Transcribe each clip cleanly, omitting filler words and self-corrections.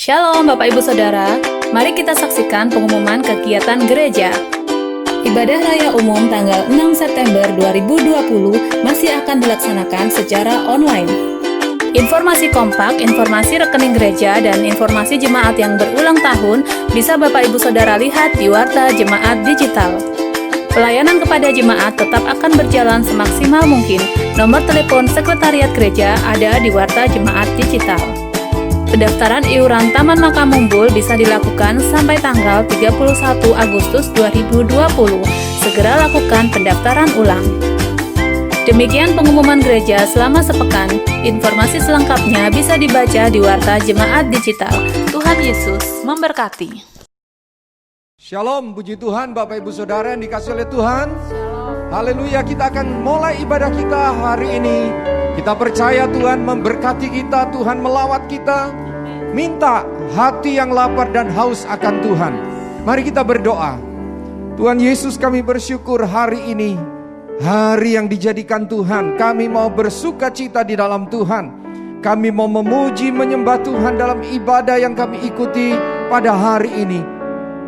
Shalom Bapak Ibu Saudara, mari kita saksikan pengumuman kegiatan gereja. Ibadah Raya Umum tanggal 6 September 2020 masih akan dilaksanakan secara online. Informasi kompak, informasi rekening gereja, dan informasi jemaat yang berulang tahun bisa Bapak Ibu Saudara lihat di Warta Jemaat Digital. Pelayanan kepada jemaat tetap akan berjalan semaksimal mungkin. Nomor telepon Sekretariat Gereja ada di Warta Jemaat Digital. Pendaftaran iuran Taman Makam Mumbul bisa dilakukan sampai tanggal 31 Agustus 2020. Segera lakukan pendaftaran ulang. Demikian pengumuman gereja selama sepekan. Informasi selengkapnya bisa dibaca di Warta Jemaat Digital. Tuhan Yesus memberkati. Shalom, puji Tuhan Bapak Ibu Saudara yang dikasihi oleh Tuhan. Haleluya, kita akan mulai ibadah kita hari ini. Kita percaya Tuhan memberkati kita, Tuhan melawat kita. Minta hati yang lapar dan haus akan Tuhan. Mari kita berdoa. Tuhan Yesus, kami bersyukur hari ini, hari yang dijadikan Tuhan. Kami mau bersuka cita di dalam Tuhan. Kami mau memuji, menyembah Tuhan dalam ibadah yang kami ikuti pada hari ini.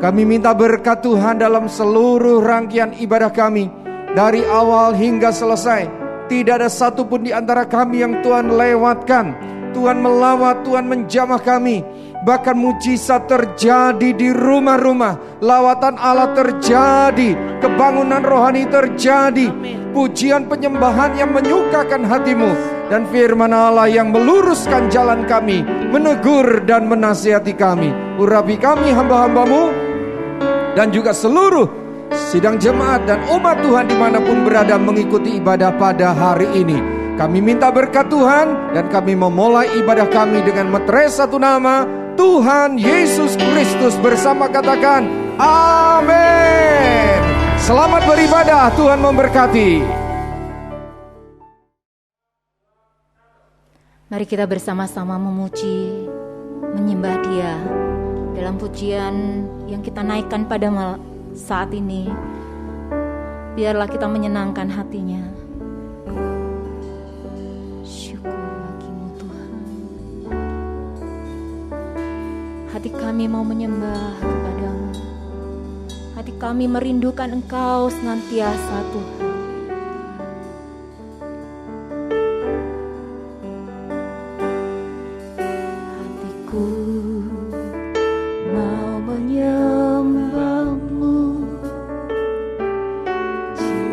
Kami minta berkat Tuhan dalam seluruh rangkaian ibadah kami, dari awal hingga selesai. Tidak ada satupun di antara kami yang Tuhan lewatkan. Tuhan melawat, Tuhan menjamah kami. Bahkan mujizat terjadi di rumah-rumah. Lawatan Allah terjadi. Kebangunan rohani terjadi. Pujian penyembahan yang menyukakan hatimu. Dan firman Allah yang meluruskan jalan kami. Menegur dan menasihati kami. Urapi kami hamba-hambamu. Dan juga seluruh sidang jemaat dan umat Tuhan dimanapun berada mengikuti ibadah pada hari ini. Kami minta berkat Tuhan dan kami memulai ibadah kami dengan meterai satu nama, Tuhan Yesus Kristus bersama, katakan amin. Selamat beribadah, Tuhan memberkati. Mari kita bersama-sama memuji, menyembah Dia dalam pujian yang kita naikkan pada saat ini. Biarlah kita menyenangkan hatinya. Syukur bagimu Tuhan. Hati kami mau menyembah kepadamu. Hati kami merindukan Engkau senantiasa Tuhan. Hatiku mau menyembahmu,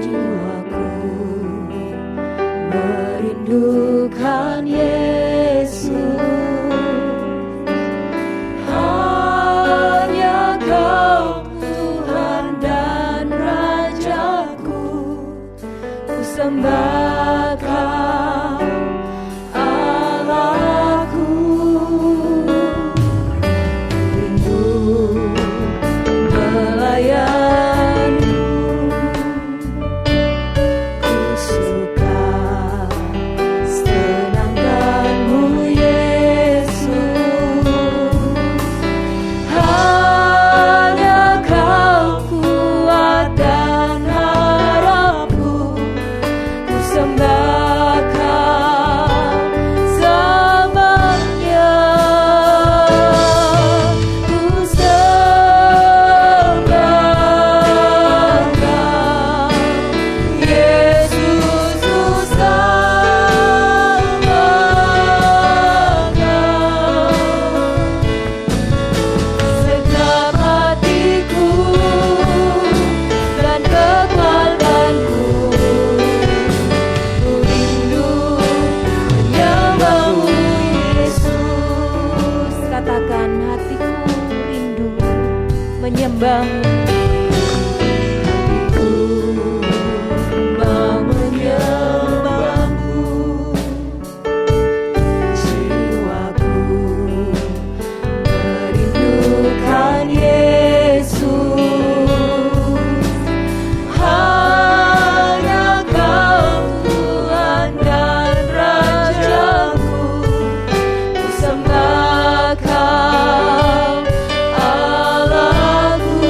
jiwaku merindukan Yesus. Hanya Kau Tuhan dan Rajaku, ku sembah Kau Allahku. Sembah Kau Allahku.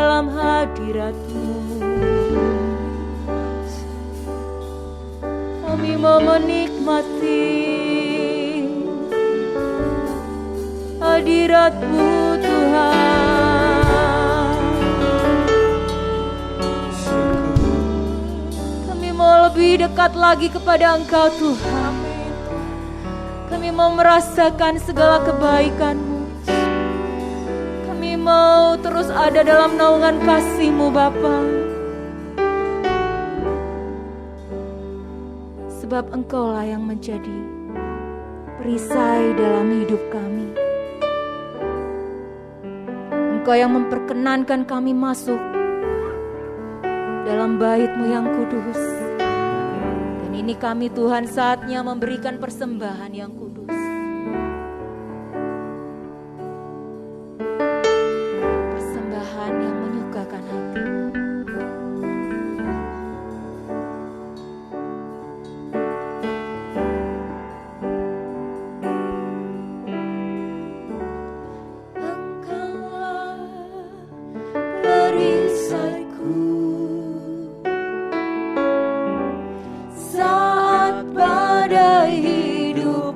dalam hadirat-Mu. Kami mau menikmati hadirat-Mu Tuhan. Kami mau lebih dekat lagi kepada Engkau Tuhan. Kami mau merasakan segala kebaikan-Mu. Kami mau terus ada dalam naungan kasih-Mu Bapa. Sebab Engkaulah yang menjadi perisai dalam hidup kami. Engkau yang memperkenankan kami masuk dalam bait-Mu yang kudus. Dan ini kami Tuhan saatnya memberikan persembahan yang kudus. Persembahan yang menyukakan hati. Engkaulah perisaiku saat badai hidup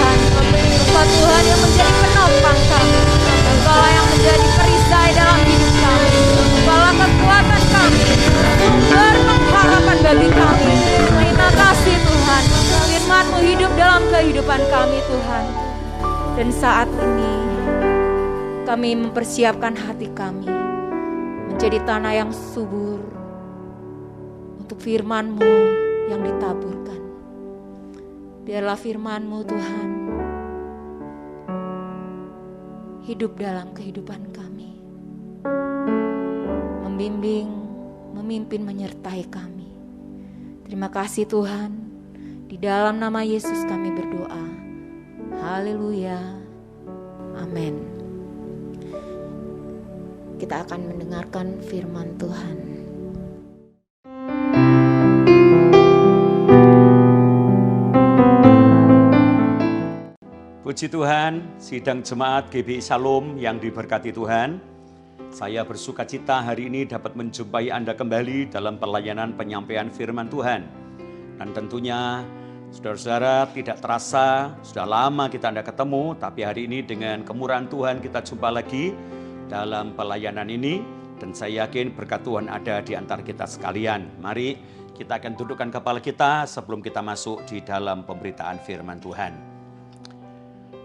Tuhan. Engkau Tuhan yang menjadi penopang kami. Engkau yang menjadi perisai dalam hidup kami. Engkau kekuatan kami, sumber pengharapan bagi kami. Terima kasih Tuhan, firman-Mu hidup dalam kehidupan kami Tuhan. Dan saat ini kami mempersiapkan hati kami menjadi tanah yang subur untuk firman-Mu yang ditaburkan. Biarlah firman-Mu Tuhan hidup dalam kehidupan kami, membimbing, memimpin, menyertai kami. Terima kasih Tuhan, di dalam nama Yesus kami berdoa. Haleluya, amin. Kita akan mendengarkan firman Tuhan. Puji Tuhan, sidang jemaat GBI Shalom yang diberkati Tuhan. Saya bersuka cita hari ini dapat menjumpai Anda kembali dalam pelayanan penyampaian firman Tuhan. Dan tentunya saudara-saudara, tidak terasa sudah lama kita tidak ketemu, tapi hari ini dengan kemurahan Tuhan kita jumpa lagi dalam pelayanan ini. Dan saya yakin berkat Tuhan ada di antara kita sekalian. Mari kita akan dudukkan kepala kita sebelum kita masuk di dalam pemberitaan firman Tuhan.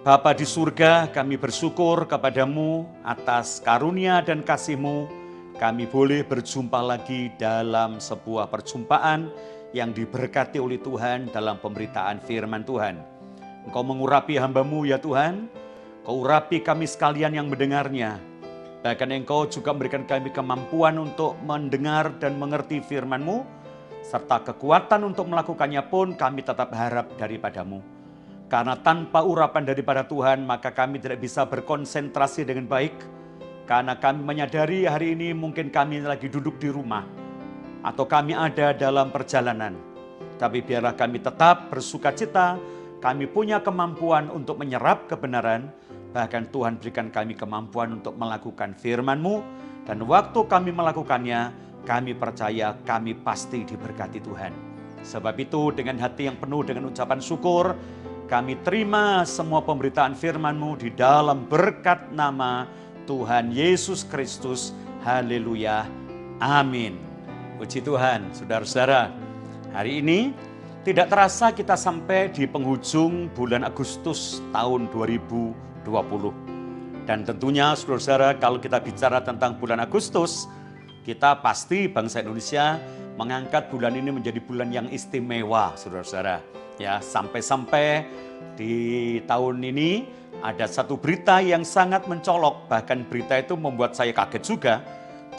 Bapa di surga, kami bersyukur kepadamu atas karunia dan kasih-Mu. Kami boleh berjumpa lagi dalam sebuah perjumpaan yang diberkati oleh Tuhan dalam pemberitaan firman Tuhan. Engkau mengurapi hamba-Mu ya Tuhan, Engkau urapi kami sekalian yang mendengarnya. Bahkan Engkau juga memberikan kami kemampuan untuk mendengar dan mengerti firman-Mu, serta kekuatan untuk melakukannya pun kami tetap harap daripada-Mu. Karena tanpa urapan daripada Tuhan, maka kami tidak bisa berkonsentrasi dengan baik. Karena kami menyadari hari ini mungkin kami lagi duduk di rumah, atau kami ada dalam perjalanan. Tapi biarlah kami tetap bersuka cita, kami punya kemampuan untuk menyerap kebenaran. Bahkan Tuhan berikan kami kemampuan untuk melakukan firman-Mu. Dan waktu kami melakukannya, kami percaya kami pasti diberkati Tuhan. Sebab itu dengan hati yang penuh dengan ucapan syukur, kami terima semua pemberitaan firman-Mu di dalam berkat nama Tuhan Yesus Kristus. Haleluya. Amin. Puji Tuhan, saudara-saudara. Hari ini tidak terasa kita sampai di penghujung bulan Agustus tahun 2020. Dan tentunya saudara-saudara, kalau kita bicara tentang bulan Agustus, kita pasti bangsa Indonesia mengangkat bulan ini menjadi bulan yang istimewa, saudara-saudara. Ya, sampai-sampai di tahun ini ada satu berita yang sangat mencolok, bahkan berita itu membuat saya kaget juga.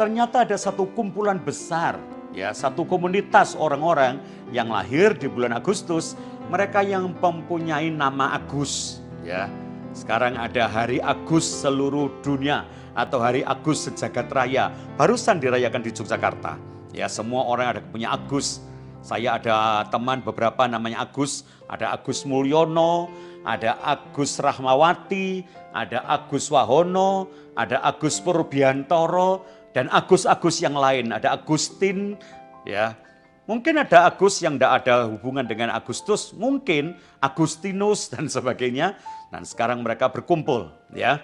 Ternyata ada satu kumpulan besar, ya, satu komunitas orang-orang yang lahir di bulan Agustus, mereka yang mempunyai nama Agus, ya. Sekarang ada Hari Agus seluruh dunia atau Hari Agus sejagat raya, barusan dirayakan di Yogyakarta. Ya, semua orang ada punya Agus. Saya ada teman beberapa namanya Agus, ada Agus Mulyono, ada Agus Rahmawati, ada Agus Wahono, ada Agus Purbiantoro, dan Agus-Agus yang lain, ada Agustin, ya. Mungkin ada Agus yang tidak ada hubungan dengan Agustus, mungkin Agustinus dan sebagainya. Dan sekarang mereka berkumpul, ya.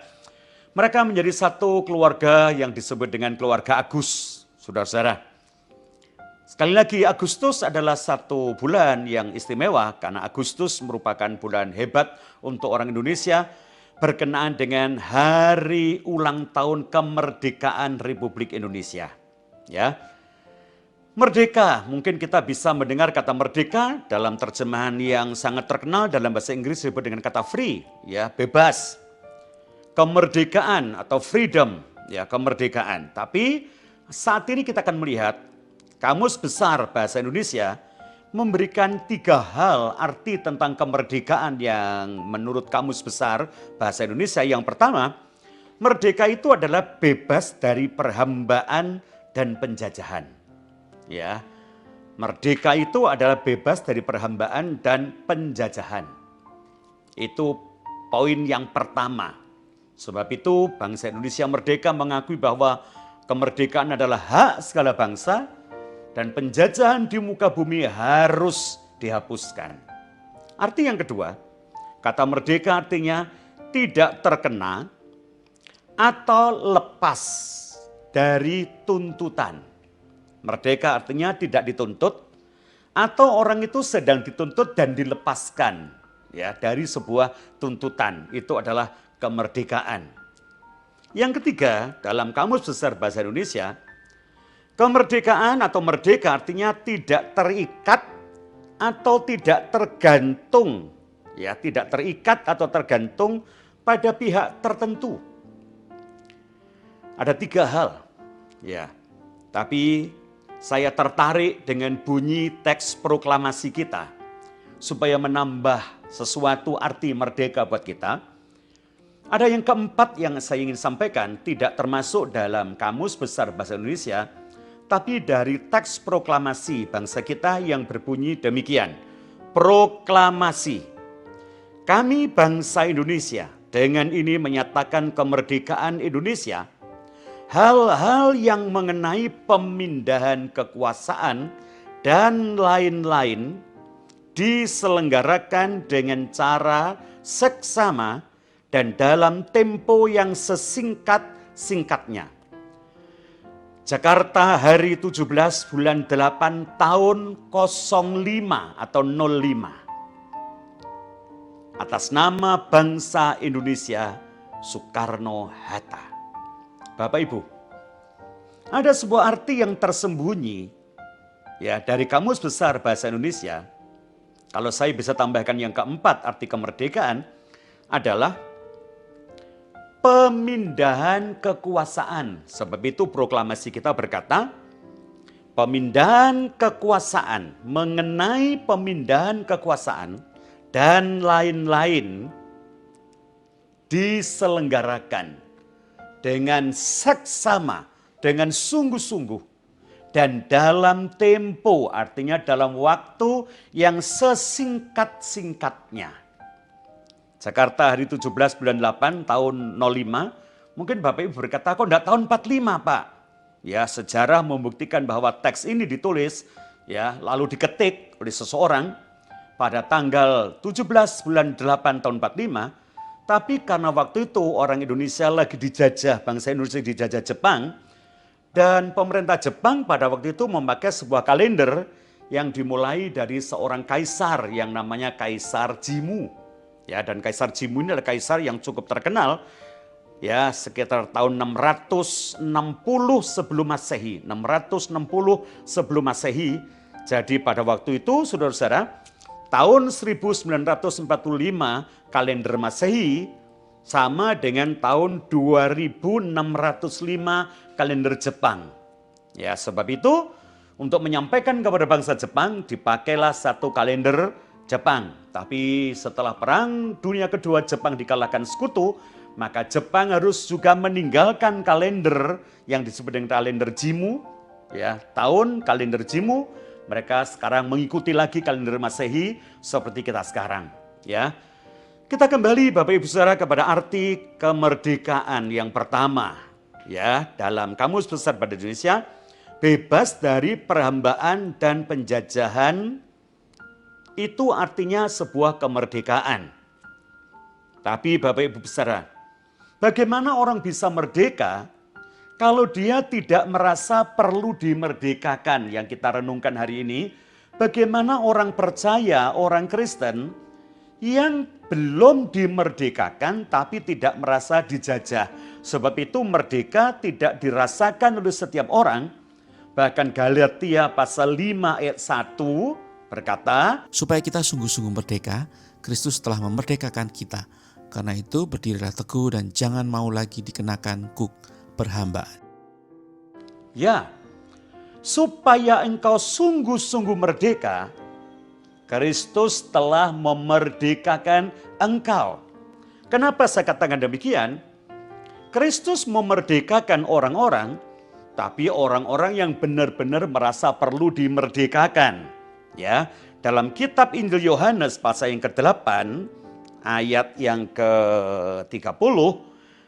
Mereka menjadi satu keluarga yang disebut dengan keluarga Agus, saudara-saudara. Sekali lagi, Agustus adalah satu bulan yang istimewa karena Agustus merupakan bulan hebat untuk orang Indonesia berkenaan dengan hari ulang tahun kemerdekaan Republik Indonesia. Ya, merdeka, mungkin kita bisa mendengar kata merdeka dalam terjemahan yang sangat terkenal dalam bahasa Inggris disebut dengan kata free, ya, bebas. Kemerdekaan atau freedom, ya, kemerdekaan. Tapi saat ini kita akan melihat Kamus Besar Bahasa Indonesia memberikan 3 hal arti tentang kemerdekaan yang menurut Kamus Besar Bahasa Indonesia. Yang pertama, merdeka itu adalah bebas dari perhambaan dan penjajahan. Ya, merdeka itu adalah bebas dari perhambaan dan penjajahan. Itu poin yang pertama. Sebab itu bangsa Indonesia merdeka mengakui bahwa kemerdekaan adalah hak segala bangsa, dan penjajahan di muka bumi harus dihapuskan. Arti yang kedua, Kata merdeka artinya tidak terkena atau lepas dari tuntutan. Merdeka artinya tidak dituntut atau orang itu sedang dituntut dan dilepaskan ya dari sebuah tuntutan. Itu adalah kemerdekaan. Yang ketiga, dalam Kamus Besar Bahasa Indonesia, kemerdekaan atau merdeka artinya tidak terikat atau tidak tergantung, ya, tidak terikat atau tergantung pada pihak tertentu. Ada 3 hal, ya. Tapi saya tertarik dengan bunyi teks proklamasi kita supaya menambah sesuatu arti merdeka buat kita. Ada yang keempat yang saya ingin sampaikan, tidak termasuk dalam Kamus Besar Bahasa Indonesia, tapi dari teks proklamasi bangsa kita yang berbunyi demikian. Proklamasi. Kami bangsa Indonesia dengan ini menyatakan kemerdekaan Indonesia. Hal-hal yang mengenai pemindahan kekuasaan dan lain-lain diselenggarakan dengan cara seksama dan dalam tempo yang sesingkat-singkatnya. Jakarta hari 17 bulan 8 tahun 05 atau 05. Atas nama bangsa Indonesia Soekarno-Hatta. Bapak Ibu, ada sebuah arti yang tersembunyi ya dari Kamus Besar Bahasa Indonesia. Kalau saya bisa tambahkan yang keempat, arti kemerdekaan adalah pemindahan kekuasaan. Sebab itu proklamasi kita berkata, pemindahan kekuasaan, mengenai pemindahan kekuasaan dan lain-lain diselenggarakan dengan seksama, dengan sungguh-sungguh, dan dalam tempo, artinya dalam waktu yang sesingkat-singkatnya. Jakarta hari 17 bulan 8 tahun 05, mungkin Bapak Ibu berkata, kok enggak tahun 45 Pak? Ya, sejarah membuktikan bahwa teks ini ditulis, ya, lalu diketik oleh seseorang pada tanggal 17 bulan 8 tahun 45, tapi karena waktu itu orang Indonesia lagi dijajah, bangsa Indonesia dijajah Jepang, dan pemerintah Jepang pada waktu itu memakai sebuah kalender yang dimulai dari seorang kaisar yang namanya Kaisar Jimmu. Ya, dan Kaisar Jimmu ini adalah kaisar yang cukup terkenal, ya, sekitar tahun 660 sebelum Masehi. 660 sebelum Masehi. Jadi pada waktu itu, saudara-saudara, tahun 1945 kalender Masehi sama dengan tahun 2605 kalender Jepang. Ya, sebab itu untuk menyampaikan kepada bangsa Jepang dipakailah satu kalender Jepang. Tapi setelah Perang Dunia Kedua Jepang dikalahkan sekutu, maka Jepang harus juga meninggalkan kalender yang disebut dengan kalender Jimmu. Ya, tahun kalender Jimmu, mereka sekarang mengikuti lagi kalender Masehi seperti kita sekarang. Ya, kita kembali Bapak Ibu Saudara kepada arti kemerdekaan yang pertama. Ya, dalam Kamus Besar Bahasa Indonesia, bebas dari perhambaan dan penjajahan. Itu artinya sebuah kemerdekaan. Tapi Bapak Ibu Saudara, bagaimana orang bisa merdeka kalau dia tidak merasa perlu dimerdekakan yang kita renungkan hari ini? Bagaimana orang percaya, orang Kristen yang belum dimerdekakan tapi tidak merasa dijajah. Sebab itu merdeka tidak dirasakan oleh setiap orang. Bahkan Galatia pasal 5 ayat 1 berkata, supaya kita sungguh-sungguh merdeka, Kristus telah memerdekakan kita. Karena itu berdirilah teguh dan jangan mau lagi dikenakan kuk perhambaan. ya, supaya engkau sungguh-sungguh merdeka, Kristus telah memerdekakan engkau. Kenapa saya katakan demikian? Kristus memerdekakan orang-orang, tapi orang-orang yang benar-benar merasa perlu dimerdekakan. Ya, dalam kitab Injil Yohanes pasal yang ke-8 ayat yang ke-30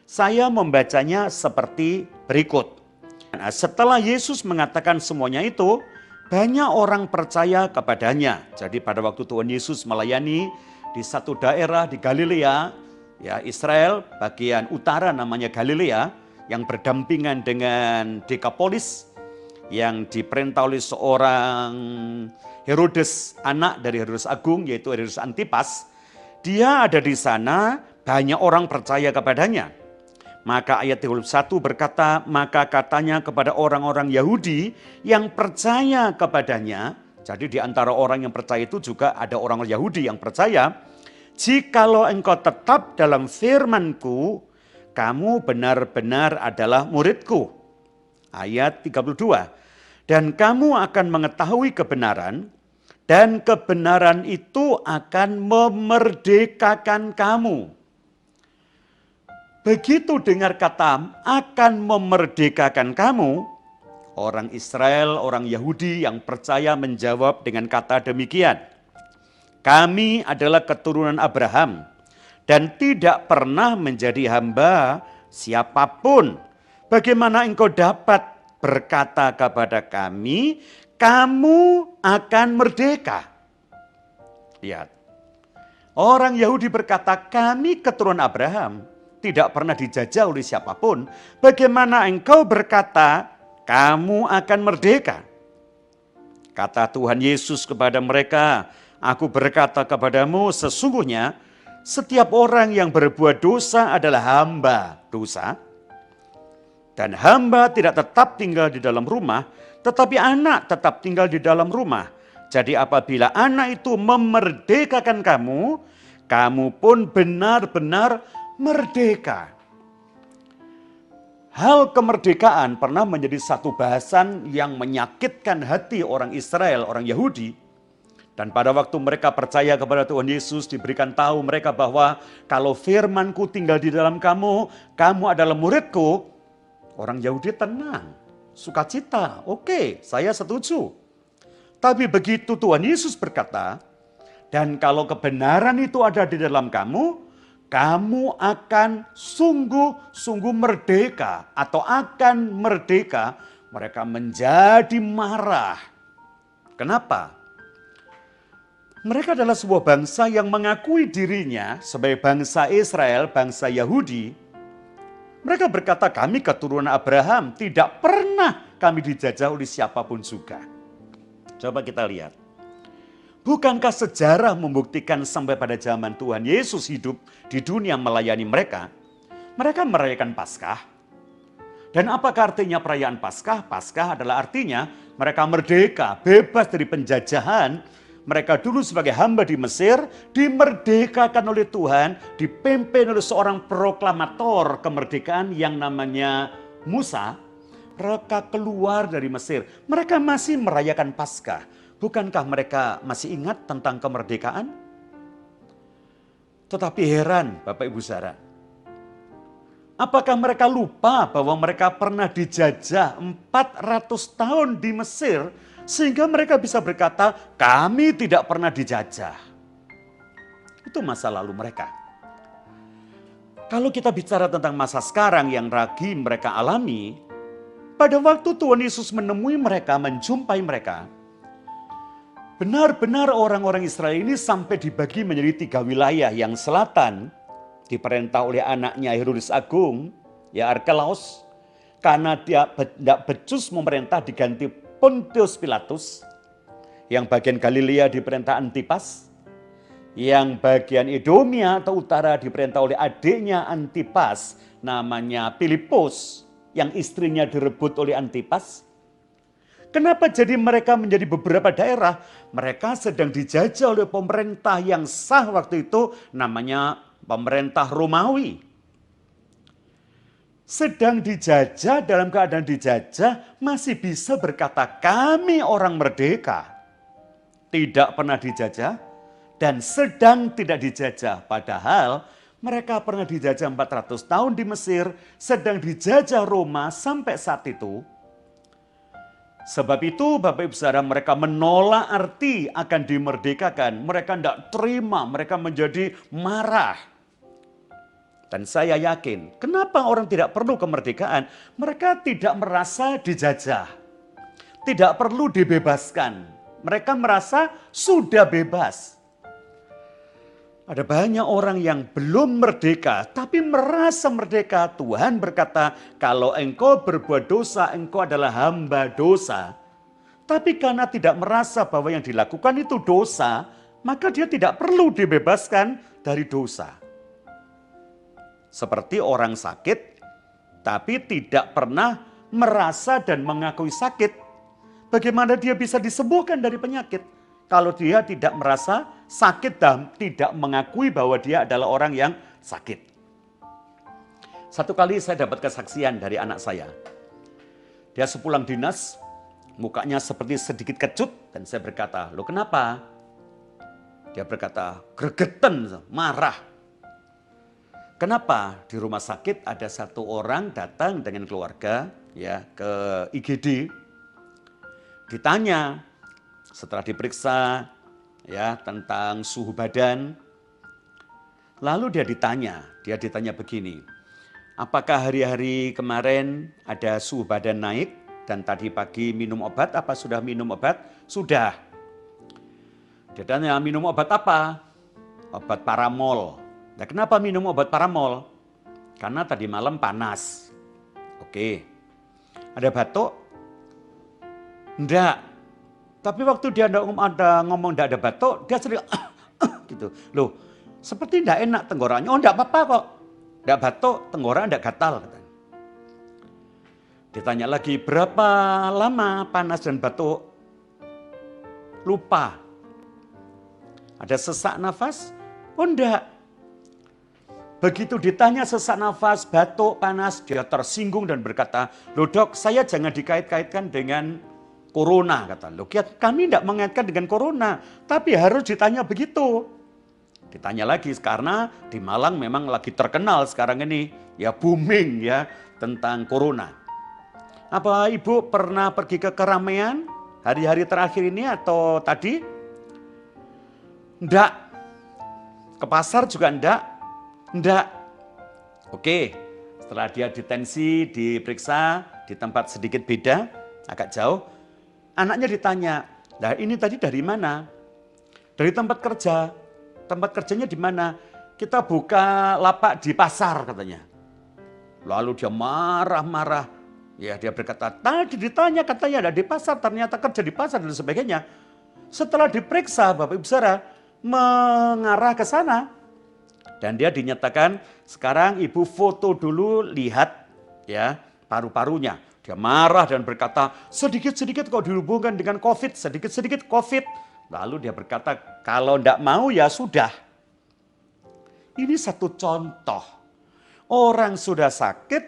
saya membacanya seperti berikut. Nah, setelah Yesus mengatakan semuanya itu, banyak orang percaya kepadanya. Jadi pada waktu Tuhan Yesus melayani di satu daerah di Galilea, ya Israel bagian utara namanya Galilea, yang berdampingan dengan Dekapolis, yang diperintah oleh seorang Herodes, anak dari Herodes Agung, yaitu Herodes Antipas. Dia ada di sana, banyak orang percaya kepadanya. Maka ayat 31 berkata, maka katanya kepada orang-orang Yahudi yang percaya kepadanya, jadi di antara orang yang percaya itu juga ada orang Yahudi yang percaya, jikalau engkau tetap dalam firman-Ku, kamu benar-benar adalah murid-Ku. Ayat 32, dan kamu akan mengetahui kebenaran, dan kebenaran itu akan memerdekakan kamu. Begitu dengar kata akan memerdekakan kamu, orang Israel, orang Yahudi yang percaya menjawab dengan kata demikian. Kami adalah keturunan Abraham dan tidak pernah menjadi hamba siapapun. Bagaimana engkau dapat berkata kepada kami, kamu akan merdeka? Lihat, orang Yahudi berkata, kami keturunan Abraham, tidak pernah dijajah oleh siapapun. Bagaimana engkau berkata, kamu akan merdeka? Kata Tuhan Yesus kepada mereka, aku berkata kepadamu, sesungguhnya setiap orang yang berbuat dosa adalah hamba dosa. Dan hamba tidak tetap tinggal di dalam rumah, tetapi anak tetap tinggal di dalam rumah. Jadi apabila anak itu memerdekakan kamu, kamu pun benar-benar merdeka. Hal kemerdekaan pernah menjadi satu bahasan yang menyakitkan hati orang Israel, orang Yahudi. Dan pada waktu mereka percaya kepada Tuhan Yesus, diberikan tahu mereka bahwa kalau firman-Ku tinggal di dalam kamu, kamu adalah murid-Ku. Orang Yahudi tenang, sukacita, oke, saya setuju. Tapi begitu Tuhan Yesus berkata, dan kalau kebenaran itu ada di dalam kamu, kamu akan sungguh-sungguh merdeka atau akan merdeka. Mereka menjadi marah. Kenapa? Mereka adalah sebuah bangsa yang mengakui dirinya sebagai bangsa Israel, bangsa Yahudi. Mereka berkata, kami keturunan Abraham, tidak pernah kami dijajah oleh siapapun juga. Coba kita lihat. Bukankah sejarah membuktikan sampai pada zaman Tuhan Yesus hidup di dunia melayani mereka? Mereka merayakan Paskah. Dan apakah artinya perayaan Paskah? Paskah adalah artinya mereka merdeka, bebas dari penjajahan. Mereka dulu sebagai hamba di Mesir, dimerdekakan oleh Tuhan, dipimpin oleh seorang proklamator kemerdekaan yang namanya Musa. Mereka keluar dari Mesir, mereka masih merayakan Paskah. Bukankah mereka masih ingat tentang kemerdekaan? Tetapi heran Bapak Ibu Saudara. Apakah mereka lupa bahwa mereka pernah dijajah 400 tahun di Mesir sehingga mereka bisa berkata, kami tidak pernah dijajah. Itu masa lalu mereka. Kalau kita bicara tentang masa sekarang yang lagi mereka alami, pada waktu Tuhan Yesus menemui mereka, menjumpai mereka, benar-benar orang-orang Israel ini sampai dibagi menjadi 3 wilayah. Yang selatan diperintah oleh anaknya Herodes Agung, ya Arkelaus, karena dia tidak becus memerintah diganti Pontius Pilatus. Yang bagian Galilea diperintah Antipas. Yang bagian Edomia atau utara diperintah oleh adiknya Antipas, namanya Filipus, yang istrinya direbut oleh Antipas. Kenapa jadi mereka menjadi beberapa daerah? Mereka sedang dijajah oleh pemerintah yang sah waktu itu, namanya pemerintah Romawi. Sedang dijajah, dalam keadaan dijajah, masih bisa berkata kami orang merdeka. Tidak pernah dijajah dan sedang tidak dijajah. Padahal mereka pernah dijajah 400 tahun di Mesir, sedang dijajah Roma sampai saat itu. Sebab itu Bapak Ibu Saudara, mereka menolak arti akan dimerdekakan. Mereka tidak terima, mereka menjadi marah. Dan saya yakin, kenapa orang tidak perlu kemerdekaan? Mereka tidak merasa dijajah. Tidak perlu dibebaskan. Mereka merasa sudah bebas. Ada banyak orang yang belum merdeka, tapi merasa merdeka. Tuhan berkata, kalau engkau berbuat dosa, engkau adalah hamba dosa. Tapi karena tidak merasa bahwa yang dilakukan itu dosa, maka dia tidak perlu dibebaskan dari dosa. Seperti orang sakit, tapi tidak pernah merasa dan mengakui sakit. Bagaimana dia bisa disembuhkan dari penyakit? Kalau dia tidak merasa sakit dan tidak mengakui bahwa dia adalah orang yang sakit. Satu kali saya dapat kesaksian dari anak saya. Dia sepulang dinas, mukanya seperti sedikit kecut, dan saya berkata, "Loh kenapa?" Dia berkata, "Gregetan, marah." Kenapa? Di rumah sakit ada satu orang datang dengan keluarga ya ke IGD. Ditanya, setelah diperiksa ya tentang suhu badan, lalu dia ditanya begini, apakah hari-hari kemarin ada suhu badan naik dan tadi pagi minum obat, apa sudah minum obat? Sudah. Dia tanya, minum obat apa? Obat paramol. Nah, kenapa minum obat paramol? Karena tadi malam panas. Oke. Ada batuk? Enggak. Tapi waktu dia ngomong tidak ada batuk, dia sering gitu. Loh, seperti tidak enak tenggorokannya. Oh, tidak apa-apa kok. Tidak batuk, tenggorokan tidak gatal. Katanya. Ditanya lagi, berapa lama panas dan batuk? Lupa. Ada sesak nafas? Oh, enggak. Begitu ditanya sesak nafas, batuk, panas, dia tersinggung dan berkata, loh dok, saya jangan dikait-kaitkan dengan corona, kata. Loh, kami tidak mengaitkan dengan corona, tapi harus ditanya begitu. Ditanya lagi, karena di Malang memang lagi terkenal sekarang ini, ya booming ya, tentang corona. Apa ibu pernah pergi ke keramaian hari-hari terakhir ini atau tadi? Enggak. Ke pasar juga enggak? Enggak. Oke, setelah dia ditensi, diperiksa di tempat sedikit beda, agak jauh, anaknya ditanya, nah ini tadi dari mana? Dari tempat kerja. Tempat kerjanya di mana? Kita buka lapak di pasar katanya. Lalu dia marah-marah. Ya dia berkata, tadi ditanya katanya ada di pasar, ternyata kerja di pasar dan sebagainya. Setelah diperiksa Bapak Ibu Saudara, mengarah ke sana. Dan dia dinyatakan, sekarang ibu foto dulu, lihat ya paru-parunya. Dia marah dan berkata, sedikit-sedikit kok dihubungkan dengan COVID, sedikit-sedikit COVID. Lalu dia berkata, kalau tidak mau ya sudah. Ini satu contoh. Orang sudah sakit,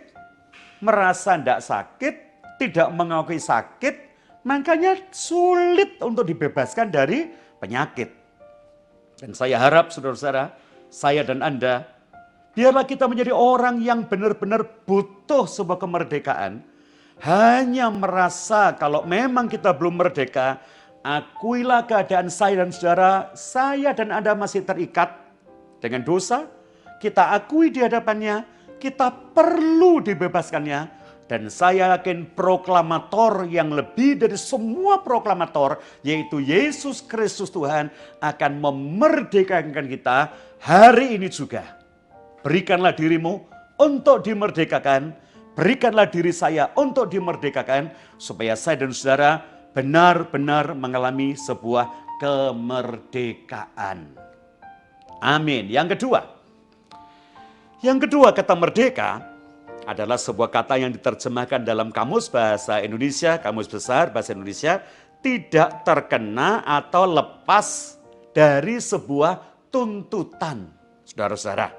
merasa tidak sakit, tidak mengakui sakit, makanya sulit untuk dibebaskan dari penyakit. Dan saya harap saudara-saudara, saya dan Anda, biarlah kita menjadi orang yang benar-benar butuh sebuah kemerdekaan. Hanya merasa kalau memang kita belum merdeka, akuilah keadaan saya dan saudara, saya dan Anda masih terikat dengan dosa. Kita akui di hadapannya, kita perlu dibebaskannya. Dan saya yakin proklamator yang lebih dari semua proklamator, yaitu Yesus Kristus Tuhan, akan memerdekakan kita hari ini juga. Berikanlah dirimu untuk dimerdekakan. Berikanlah diri saya untuk dimerdekakan, supaya saya dan saudara benar-benar mengalami sebuah kemerdekaan. Amin. Yang kedua kata merdeka adalah sebuah kata yang diterjemahkan dalam Kamus Bahasa Indonesia, Kamus Besar Bahasa Indonesia, tidak terkena atau lepas dari sebuah tuntutan. Saudara-saudara,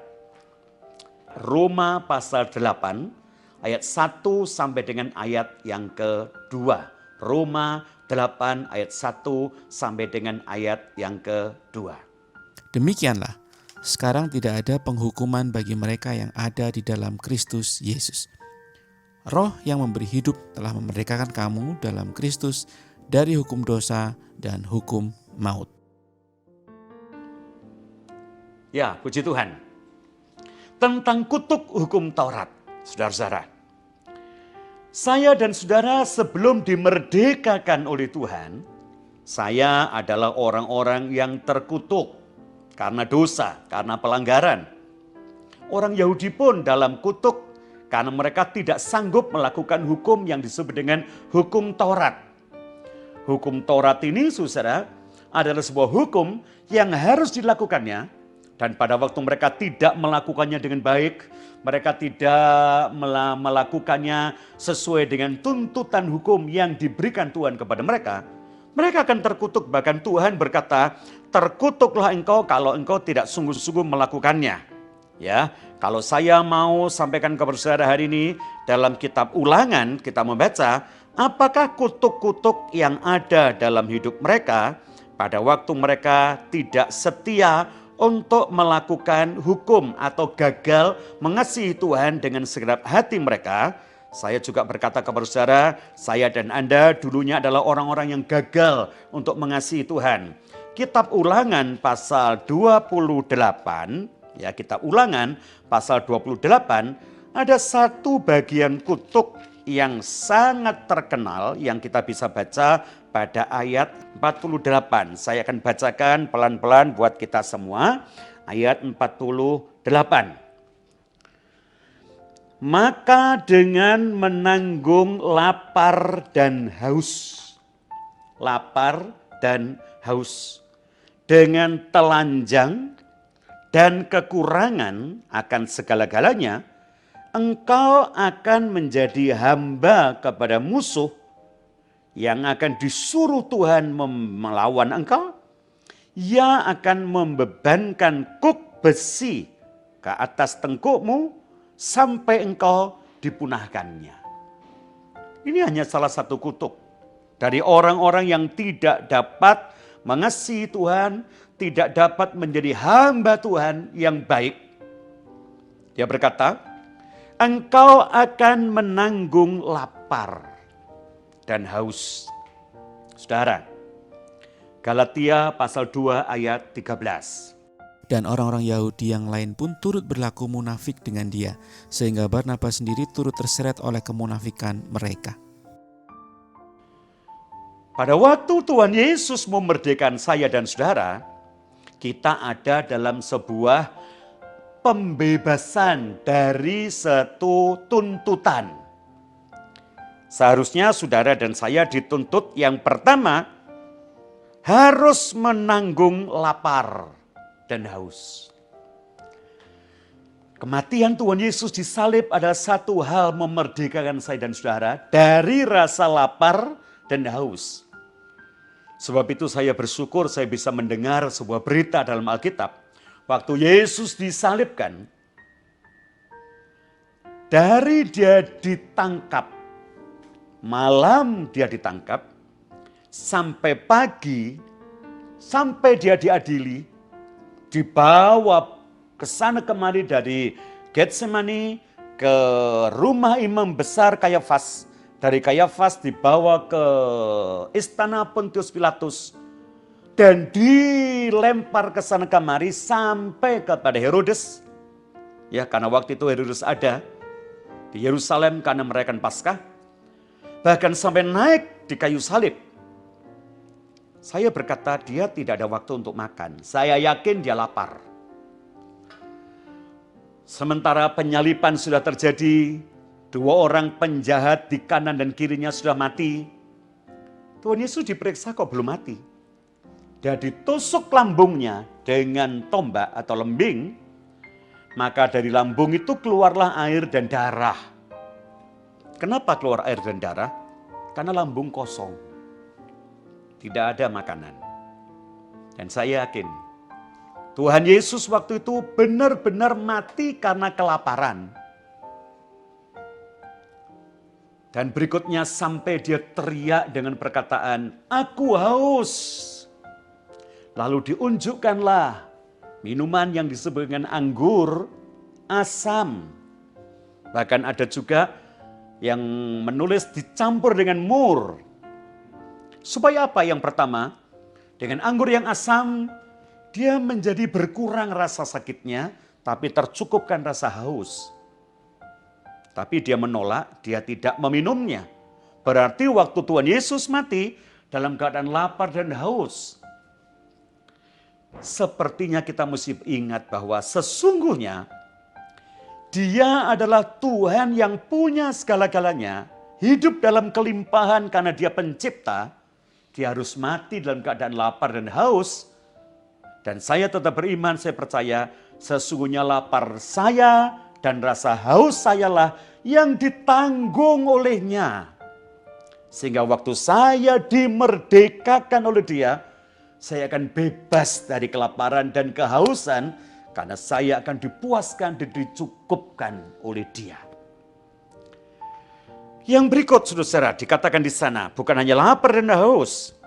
Roma pasal 8 ayat 1 sampai dengan ayat yang kedua. Roma 8 ayat 1 sampai dengan ayat yang kedua. Demikianlah, sekarang tidak ada penghukuman bagi mereka yang ada di dalam Kristus Yesus. Roh yang memberi hidup telah memerdekakan kamu dalam Kristus dari hukum dosa dan hukum maut. Ya, puji Tuhan. Tentang kutuk hukum Taurat, saudara-saudara. Saya dan saudara sebelum dimerdekakan oleh Tuhan, saya adalah orang-orang yang terkutuk. karena dosa, karena pelanggaran. Orang Yahudi pun dalam kutuk karena mereka tidak sanggup melakukan hukum yang disebut dengan hukum Taurat. Hukum Taurat ini, saudara, adalah sebuah hukum yang harus dilakukannya. Dan pada waktu mereka tidak melakukannya dengan baik, mereka tidak melakukannya sesuai dengan tuntutan hukum yang diberikan Tuhan kepada mereka, mereka akan terkutuk. Bahkan Tuhan berkata, terkutuklah engkau kalau engkau tidak sungguh-sungguh melakukannya. Ya, kalau saya mau sampaikan kepada saudara hari ini dalam kitab Ulangan kita membaca apakah kutuk-kutuk yang ada dalam hidup mereka pada waktu mereka tidak setia untuk melakukan hukum atau gagal mengasihi Tuhan dengan segenap hati mereka. Saya juga berkata kepada saudara, saya dan Anda dulunya adalah orang-orang yang gagal untuk mengasihi Tuhan. Kitab Ulangan pasal 28, ya, kitab Ulangan pasal 28 ada satu bagian kutuk yang sangat terkenal yang kita bisa baca pada ayat 48. Saya akan bacakan pelan-pelan buat kita semua. Ayat 48. Maka dengan menanggung lapar dan haus. Lapar dan haus. Dengan telanjang dan kekurangan akan segala-galanya, engkau akan menjadi hamba kepada musuh yang akan disuruh Tuhan melawan engkau. Ia akan membebankan kuk besi ke atas tengkukmu sampai engkau dipunahkannya. Ini hanya salah satu kutuk dari orang-orang yang tidak dapat mengasihi Tuhan, tidak dapat menjadi hamba Tuhan yang baik. Dia berkata, engkau akan menanggung lapar dan haus. Saudara, Galatia pasal 2 ayat 13. Dan orang-orang Yahudi yang lain pun turut berlaku munafik dengan dia, sehingga Barnabas sendiri turut terseret oleh kemunafikan mereka. Pada waktu Tuhan Yesus memerdekakan saya dan saudara, kita ada dalam sebuah pembebasan dari satu tuntutan. Seharusnya saudara dan saya dituntut yang pertama, harus menanggung lapar dan haus. Kematian Tuhan Yesus disalib adalah satu hal memerdekakan saya dan saudara dari rasa lapar dan haus. Sebab itu saya bersyukur saya bisa mendengar sebuah berita dalam Alkitab. Waktu Yesus disalibkan, dari dia ditangkap, malam dia ditangkap, sampai pagi, sampai dia diadili, dibawa ke sana kemari dari Getsemani ke rumah imam besar Kayafas. Dari Kayafas dibawa ke istana Pontius Pilatus dan dilempar ke sana kemari sampai kepada Herodes. Ya, karena waktu itu Herodes ada di Yerusalem karena merayakan Paskah. Bahkan sampai naik di kayu salib. Saya berkata dia tidak ada waktu untuk makan. Saya yakin dia lapar. Sementara penyalipan sudah terjadi, 2 orang penjahat di kanan dan kirinya sudah mati. Tuhan Yesus diperiksa kok belum mati. Dia ditusuk lambungnya dengan tombak atau lembing. Maka dari lambung itu keluarlah air dan darah. Kenapa keluar air dan darah? Karena lambung kosong. Tidak ada makanan. Dan saya yakin Tuhan Yesus waktu itu benar-benar mati karena kelaparan. Dan berikutnya sampai dia teriak dengan perkataan, aku haus. Lalu diunjukkanlah minuman yang disebut dengan anggur asam. Bahkan ada juga yang menulis dicampur dengan mur. Supaya apa? Yang pertama, dengan anggur yang asam, dia menjadi berkurang rasa sakitnya, tapi tercukupkan rasa haus. Tapi dia menolak, dia tidak meminumnya. Berarti waktu Tuhan Yesus mati dalam keadaan lapar dan haus. sepertinya kita mesti ingat bahwa sesungguhnya Dia adalah Tuhan yang punya segala-galanya, hidup dalam kelimpahan karena Dia pencipta. Dia harus mati dalam keadaan lapar dan haus. Dan saya tetap beriman, saya percaya sesungguhnya lapar saya dan rasa haus sayalah yang ditanggung olehnya. Sehingga waktu saya dimerdekakan oleh Dia, saya akan bebas dari kelaparan dan kehausan karena saya akan dipuaskan dan dicukupkan oleh Dia. Yang berikut saudara dikatakan di sana, bukan hanya lapar dan haus.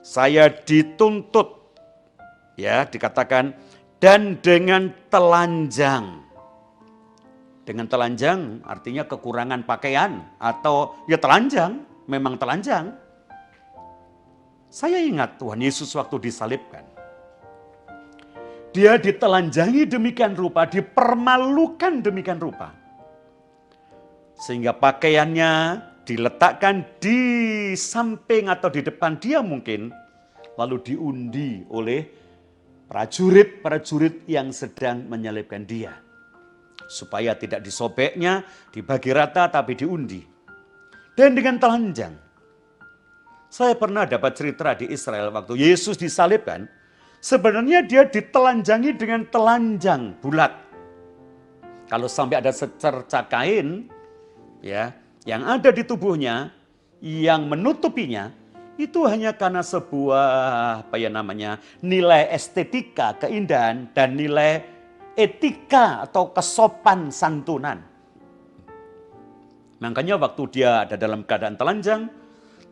Saya dituntut, ya dikatakan, dan dengan telanjang. Dengan telanjang artinya kekurangan pakaian atau ya telanjang, memang telanjang. Saya ingat Tuhan Yesus waktu disalibkan. Dia ditelanjangi demikian rupa, dipermalukan demikian rupa. Sehingga pakaiannya diletakkan di samping atau di depan dia mungkin, lalu diundi oleh prajurit-prajurit yang sedang menyalibkan dia. Supaya tidak disobeknya, dibagi rata tapi diundi. Dan dengan telanjang. Saya pernah dapat cerita di Israel waktu Yesus disalibkan, sebenarnya dia ditelanjangi dengan telanjang bulat. Kalau sampai ada secerca kain ya yang ada di tubuhnya yang menutupinya, itu hanya karena sebuah nilai estetika, keindahan dan nilai etika atau kesopan santunan. Makanya waktu dia ada dalam keadaan telanjang,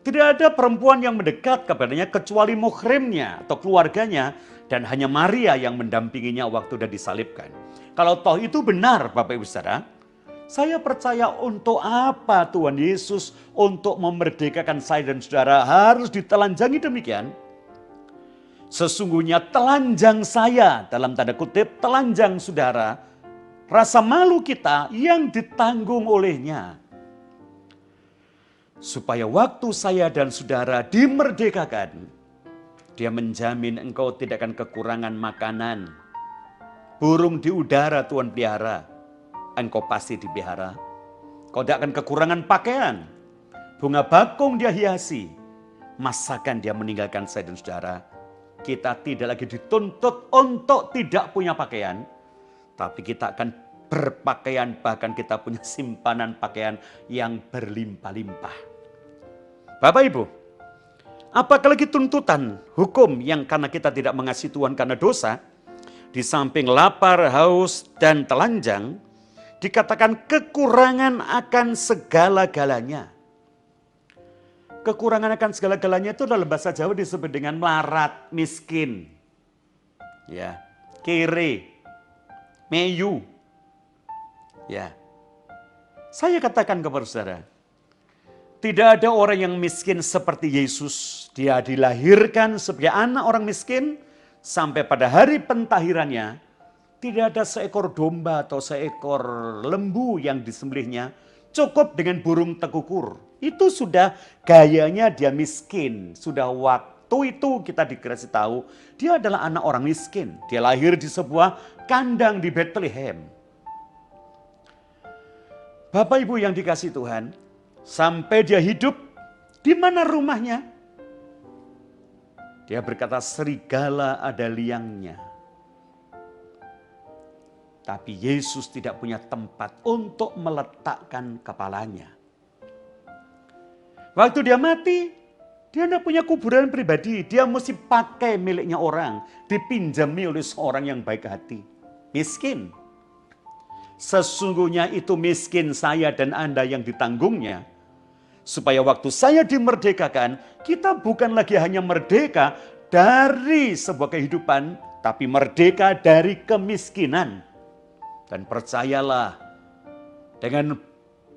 tidak ada perempuan yang mendekat kepadanya kecuali muhrimnya atau keluarganya, dan hanya Maria yang mendampinginya waktu dia disalibkan. Kalau toh itu benar Bapak Ibu Saudara, saya percaya untuk apa Tuhan Yesus untuk memerdekakan saya dan saudara harus ditelanjangi demikian? Sesungguhnya telanjang saya, dalam tanda kutip telanjang saudara, rasa malu kita yang ditanggung olehnya. Supaya waktu saya dan saudara dimerdekakan, Dia menjamin engkau tidak akan kekurangan makanan. Burung di udara Tuhan pelihara, engkau pasti dipelihara. Kau tidak akan kekurangan pakaian. Bunga bakung Dia hiasi. Masakan Dia meninggalkan saya dan saudara. Kita tidak lagi dituntut untuk tidak punya pakaian, tapi kita akan berpakaian, bahkan kita punya simpanan pakaian yang berlimpah-limpah. Bapak Ibu, apakah lagi tuntutan hukum yang karena kita tidak mengasihi Tuhan karena dosa, di samping lapar, haus, dan telanjang, dikatakan kekurangan akan segala-galanya. Kekurangan akan segala-galanya itu dalam bahasa Jawa disebut dengan melarat, miskin, ya, kere, meyu. Ya, saya katakan kepada saudara, tidak ada orang yang miskin seperti Yesus. Dia dilahirkan sebagai anak orang miskin, sampai pada hari pentahirannya, tidak ada seekor domba atau seekor lembu yang disembelihnya, cukup dengan burung tekukur. Itu sudah gayanya dia miskin. Sudah waktu itu kita dikasih tahu, dia adalah anak orang miskin. Dia lahir di sebuah kandang di Bethlehem. Bapak Ibu yang dikasih Tuhan, sampai dia hidup, di mana rumahnya? Dia berkata, serigala ada liangnya. Tapi Yesus tidak punya tempat untuk meletakkan kepalanya. Waktu dia mati, dia tidak punya kuburan pribadi. Dia mesti pakai miliknya orang, dipinjami oleh seorang yang baik hati. Miskin. Sesungguhnya itu miskin saya dan Anda yang ditanggungnya. Supaya waktu saya dimerdekakan, kita bukan lagi hanya merdeka dari sebuah kehidupan, tapi merdeka dari kemiskinan. Dan percayalah, dengan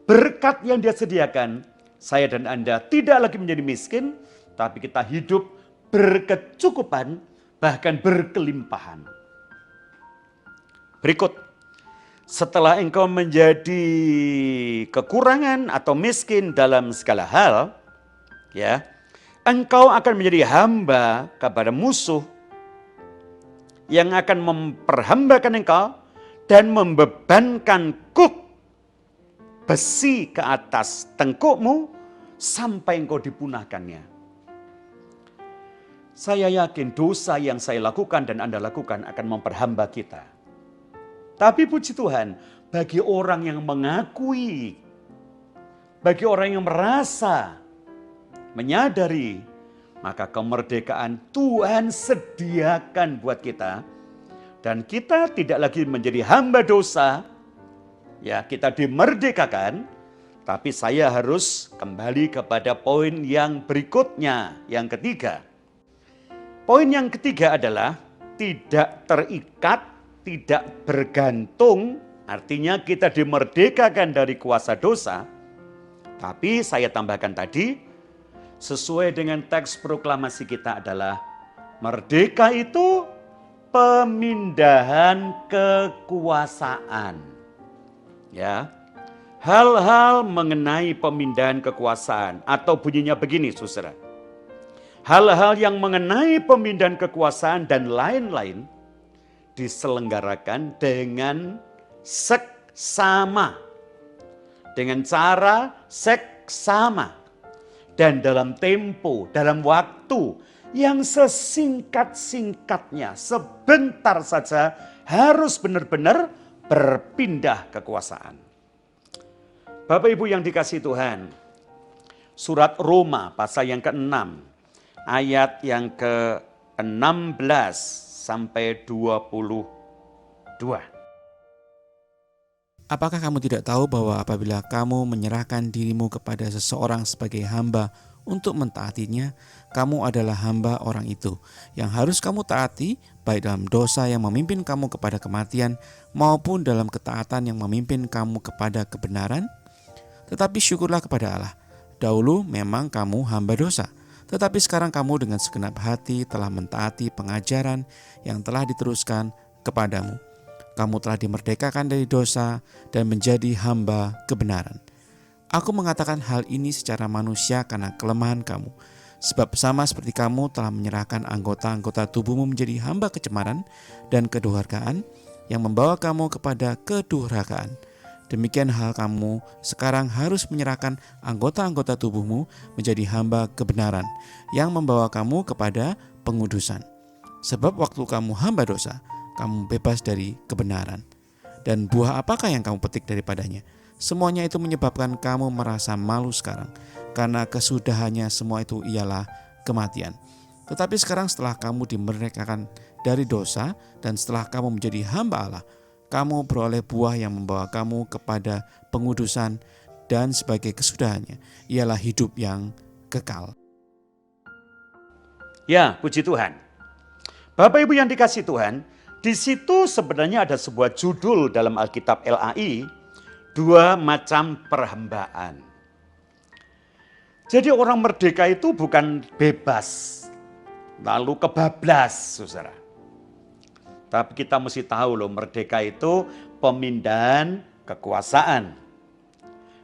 berkat yang Dia sediakan, saya dan Anda tidak lagi menjadi miskin, tapi kita hidup berkecukupan, bahkan berkelimpahan. Berikut, setelah engkau menjadi kekurangan atau miskin dalam segala hal, ya, engkau akan menjadi hamba kepada musuh. yang akan memperhambakan engkau dan membebankan kuk besi ke atas tengkukmu sampai engkau dipunahkannya. Saya yakin dosa yang saya lakukan dan Anda lakukan akan memperhamba kita. Tapi puji Tuhan, bagi orang yang mengakui, bagi orang yang merasa, menyadari, maka kemerdekaan Tuhan sediakan buat kita. Dan kita tidak lagi menjadi hamba dosa, ya kita dimerdekakan. Tapi saya harus kembali kepada poin yang berikutnya, yang ketiga. Poin yang ketiga adalah tidak terikat, tidak bergantung, artinya kita dimerdekakan dari kuasa dosa. Tapi saya tambahkan tadi, sesuai dengan teks proklamasi kita adalah merdeka itu pemindahan kekuasaan. Ya. Hal-hal mengenai pemindahan kekuasaan atau bunyinya begini, Saudara. Hal-hal yang mengenai pemindahan kekuasaan dan lain-lain diselenggarakan dengan seksama. Dengan cara seksama. Dan dalam tempo, dalam waktu yang sesingkat-singkatnya, sebentar saja harus benar-benar berpindah kekuasaan. Bapak Ibu yang dikasihi Tuhan, surat Roma pasal yang ke-6, ayat yang ke-16 sampai 22. Apakah kamu tidak tahu bahwa apabila kamu menyerahkan dirimu kepada seseorang sebagai hamba untuk mentaatinya, kamu adalah hamba orang itu, yang harus kamu taati baik dalam dosa yang memimpin kamu kepada kematian maupun dalam ketaatan yang memimpin kamu kepada kebenaran? Tetapi syukurlah kepada Allah, dahulu memang kamu hamba dosa, tetapi sekarang kamu dengan segenap hati telah mentaati pengajaran yang telah diteruskan kepadamu. Kamu telah dimerdekakan dari dosa dan menjadi hamba kebenaran. Aku mengatakan hal ini secara manusia karena kelemahan kamu. Sebab sama seperti kamu telah menyerahkan anggota-anggota tubuhmu menjadi hamba kecemaran dan kedurhakaan yang membawa kamu kepada kedurhakaan. Demikian hal kamu sekarang harus menyerahkan anggota-anggota tubuhmu menjadi hamba kebenaran yang membawa kamu kepada pengudusan. Sebab waktu kamu hamba dosa, kamu bebas dari kebenaran. Dan buah apakah yang kamu petik daripadanya? Semuanya itu menyebabkan kamu merasa malu sekarang, karena kesudahannya semua itu ialah kematian. Tetapi sekarang setelah kamu dimerdekakan dari dosa dan setelah kamu menjadi hamba Allah, kamu beroleh buah yang membawa kamu kepada pengudusan, dan sebagai kesudahannya ialah hidup yang kekal. Ya, puji Tuhan. Bapak Ibu yang dikasihi Tuhan, di situ sebenarnya ada sebuah judul dalam Alkitab LAI, 2 macam perhambaan. Jadi orang merdeka itu bukan bebas, lalu kebablas, saudara. Tapi kita mesti tahu loh, merdeka itu pemindahan kekuasaan.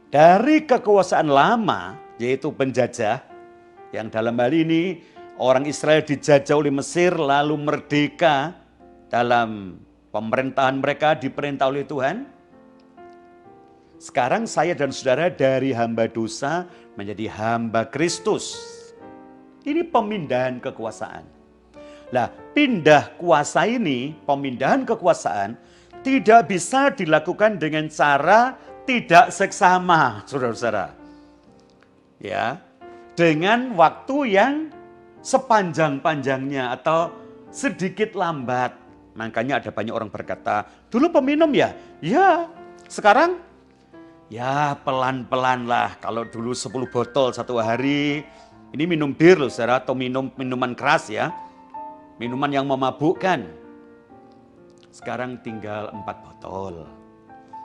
Dari kekuasaan lama, yaitu penjajah, yang dalam hal ini orang Israel dijajah oleh Mesir lalu merdeka dalam pemerintahan mereka diperintah oleh Tuhan. Sekarang saya dan saudara dari hamba dosa menjadi hamba Kristus. Ini pemindahan kekuasaan. Nah, pindah kuasa ini, pemindahan kekuasaan tidak bisa dilakukan dengan cara tidak seksama, saudara-saudara. Ya, dengan waktu yang sepanjang-panjangnya atau sedikit lambat. Makanya ada banyak orang berkata, dulu peminum ya? Ya, sekarang ya pelan-pelan lah. Kalau dulu 10 botol satu hari, ini minum bir loh saudara, atau minuman keras ya. Minuman yang memabukkan. Sekarang tinggal 4 botol.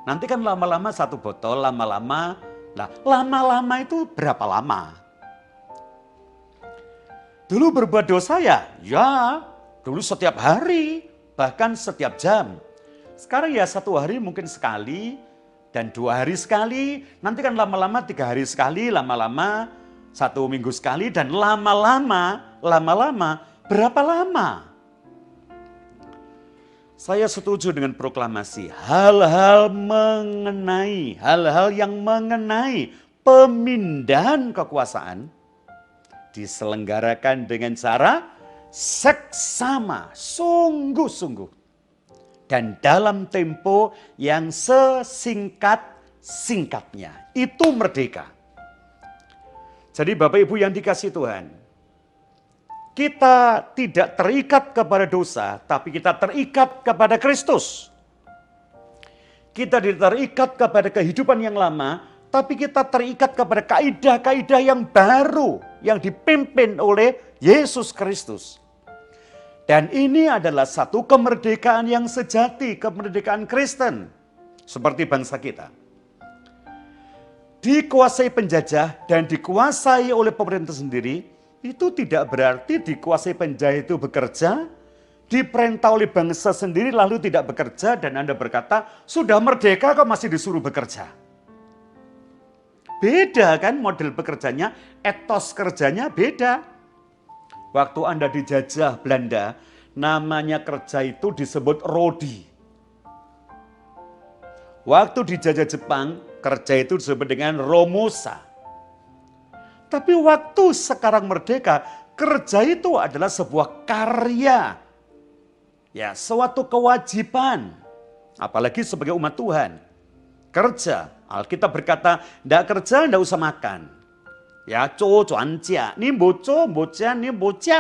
Nanti kan lama-lama 1 botol, lama-lama. Nah, lama-lama itu berapa lama? Dulu berbuat dosa ya? Ya, dulu setiap hari, bahkan setiap jam. Sekarang ya 1 hari mungkin sekali, dan 2 hari sekali, nanti kan lama-lama 3 hari sekali, lama-lama 1 minggu sekali, dan lama-lama berapa lama? Saya setuju dengan proklamasi hal-hal yang mengenai pemindahan kekuasaan diselenggarakan dengan cara seksama, sungguh-sungguh, dan dalam tempo yang sesingkat-singkatnya. Itu merdeka. Jadi Bapak Ibu yang dikasihi Tuhan, kita tidak terikat kepada dosa, tapi kita terikat kepada Kristus. Kita tidak terikat kepada kehidupan yang lama, tapi kita terikat kepada kaidah-kaidah yang baru yang dipimpin oleh Yesus Kristus. Dan ini adalah satu kemerdekaan yang sejati, kemerdekaan Kristen. Seperti bangsa kita. Dikuasai penjajah dan dikuasai oleh pemerintah sendiri, itu tidak berarti dikuasai penjajah itu bekerja, diperintah oleh bangsa sendiri lalu tidak bekerja, dan Anda berkata, sudah merdeka kok masih disuruh bekerja. Beda kan model bekerjanya, etos kerjanya beda. Waktu Anda dijajah Belanda, namanya kerja itu disebut rodi. Waktu dijajah Jepang, kerja itu disebut dengan romosa. Tapi waktu sekarang merdeka, kerja itu adalah sebuah karya. Ya, suatu kewajiban. Apalagi sebagai umat Tuhan. Kerja. Alkitab berkata, tidak kerja, tidak usah makan. Ya,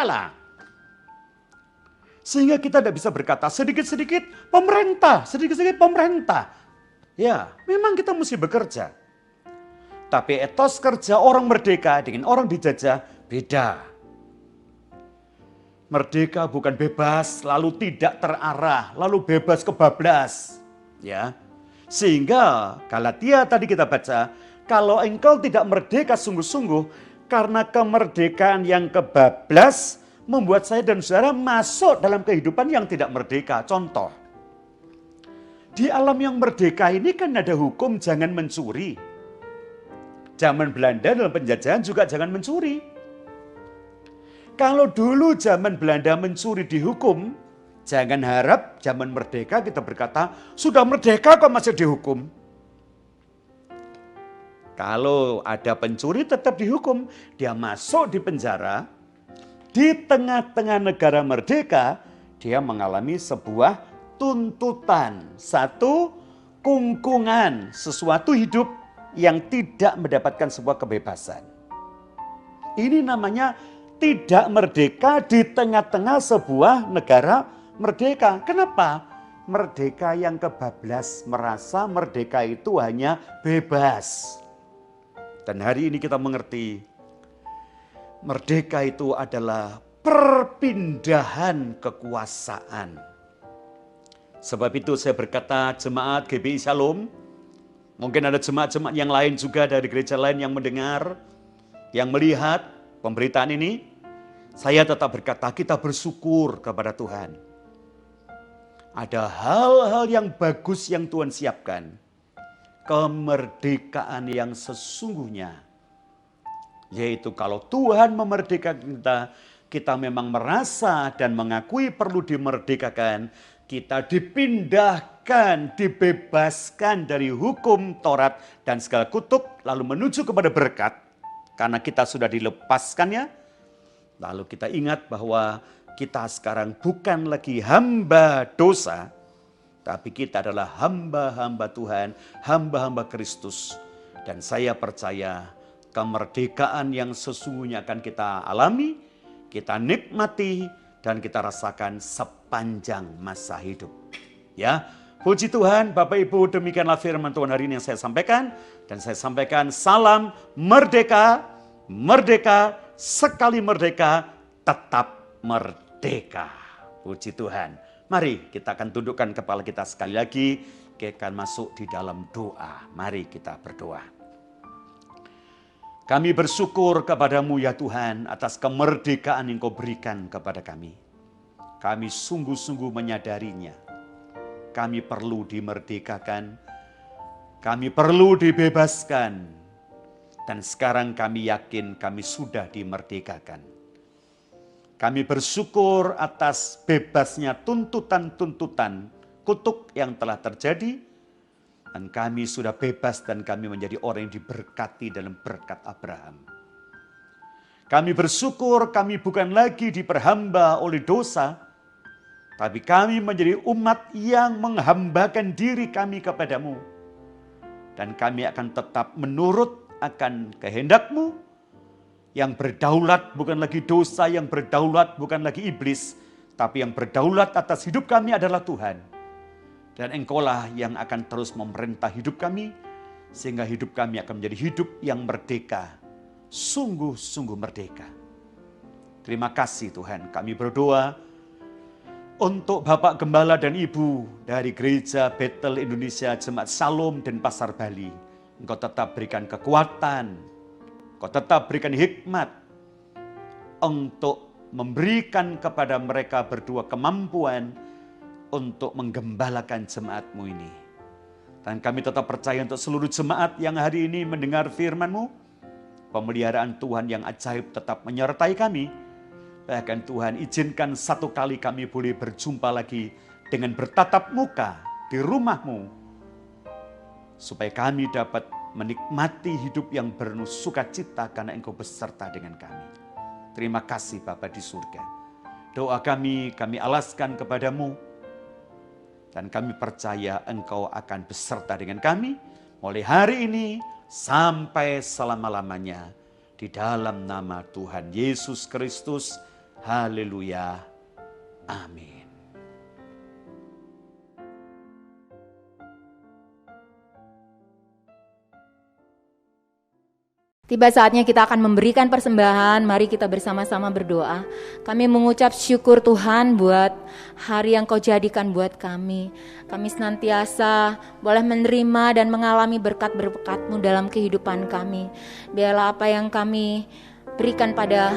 lah. Sehingga kita tidak bisa berkata, sedikit-sedikit pemerintah. Ya, memang kita mesti bekerja. Tapi etos kerja orang merdeka dengan orang dijajah beda. Merdeka bukan bebas, lalu tidak terarah, lalu bebas kebablas. Ya, sehingga Galatia tadi kita baca, kalau engkau tidak merdeka sungguh-sungguh, karena kemerdekaan yang kebablas membuat saya dan saudara masuk dalam kehidupan yang tidak merdeka. Contoh, di alam yang merdeka ini kan ada hukum jangan mencuri. Zaman Belanda dalam penjajahan juga jangan mencuri. Kalau dulu zaman Belanda mencuri dihukum, jangan harap zaman merdeka kita berkata, sudah merdeka kok masih dihukum. Kalau ada pencuri tetap dihukum, dia masuk di penjara. Di tengah-tengah negara merdeka, dia mengalami sebuah tuntutan, satu kungkungan, sesuatu hidup yang tidak mendapatkan sebuah kebebasan. Ini namanya tidak merdeka di tengah-tengah sebuah negara merdeka. Kenapa? Merdeka yang kebablas merasa merdeka itu hanya bebas. Dan hari ini kita mengerti, merdeka itu adalah perpindahan kekuasaan. Sebab itu saya berkata, jemaat GBI Shalom, mungkin ada jemaat-jemaat yang lain juga dari gereja lain yang mendengar, yang melihat pemberitaan ini, saya tetap berkata kita bersyukur kepada Tuhan. Ada hal-hal yang bagus yang Tuhan siapkan. Kemerdekaan yang sesungguhnya. Yaitu kalau Tuhan memerdekakan kita, kita memang merasa dan mengakui perlu dimerdekakan. Kita dipindahkan, dibebaskan dari hukum Taurat dan segala kutuk, lalu menuju kepada berkat. Karena kita sudah dilepaskannya, lalu kita ingat bahwa kita sekarang bukan lagi hamba dosa, tapi kita adalah hamba-hamba Tuhan, hamba-hamba Kristus. Dan saya percaya kemerdekaan yang sesungguhnya akan kita alami, kita nikmati, dan kita rasakan sepanjang masa hidup. Ya, puji Tuhan, Bapak Ibu, demikianlah firman Tuhan hari ini yang saya sampaikan. Dan saya sampaikan salam merdeka, merdeka, sekali merdeka, tetap merdeka. Puji Tuhan. Mari kita akan tundukkan kepala kita sekali lagi. Kita akan masuk di dalam doa. Mari kita berdoa. Kami bersyukur kepadamu ya Tuhan atas kemerdekaan yang kau berikan kepada kami. Kami sungguh-sungguh menyadarinya. Kami perlu dimerdekakan. Kami perlu dibebaskan. Dan sekarang kami yakin kami sudah dimerdekakan. Kami bersyukur atas bebasnya tuntutan-tuntutan kutuk yang telah terjadi. Dan kami sudah bebas dan kami menjadi orang yang diberkati dalam berkat Abraham. Kami bersyukur kami bukan lagi diperhamba oleh dosa. Tapi kami menjadi umat yang menghambakan diri kami kepadamu. Dan kami akan tetap menurut akan kehendak-Mu. Yang berdaulat bukan lagi dosa, yang berdaulat bukan lagi iblis, tapi yang berdaulat atas hidup kami adalah Tuhan. Dan Engkaulah yang akan terus memerintah hidup kami, sehingga hidup kami akan menjadi hidup yang merdeka, sungguh-sungguh merdeka. Terima kasih Tuhan, kami berdoa untuk Bapak Gembala dan Ibu dari Gereja Bethel Indonesia Jemaat Shalom dan Pasar Bali. Engkau tetap berikan kekuatan, Kau tetap berikan hikmat untuk memberikan kepada mereka berdua kemampuan untuk menggembalakan jemaat-Mu ini. Dan kami tetap percaya untuk seluruh jemaat yang hari ini mendengar firman-Mu, pemeliharaan Tuhan yang ajaib tetap menyertai kami. Bahkan Tuhan izinkan satu kali kami boleh berjumpa lagi dengan bertatap muka di rumah-Mu, supaya kami dapat menikmati hidup yang penuh sukacita karena Engkau beserta dengan kami. Terima kasih Bapa di surga. Doa kami alaskan kepadamu. Dan kami percaya Engkau akan beserta dengan kami mulai hari ini sampai selama-lamanya. Di dalam nama Tuhan Yesus Kristus. Haleluya. Amin. Tiba saatnya kita akan memberikan persembahan. Mari kita bersama-sama berdoa. Kami mengucap syukur Tuhan buat hari yang Kau jadikan buat kami. Kami senantiasa boleh menerima dan mengalami berkat-berkat-Mu dalam kehidupan kami. Biarlah apa yang kami berikan pada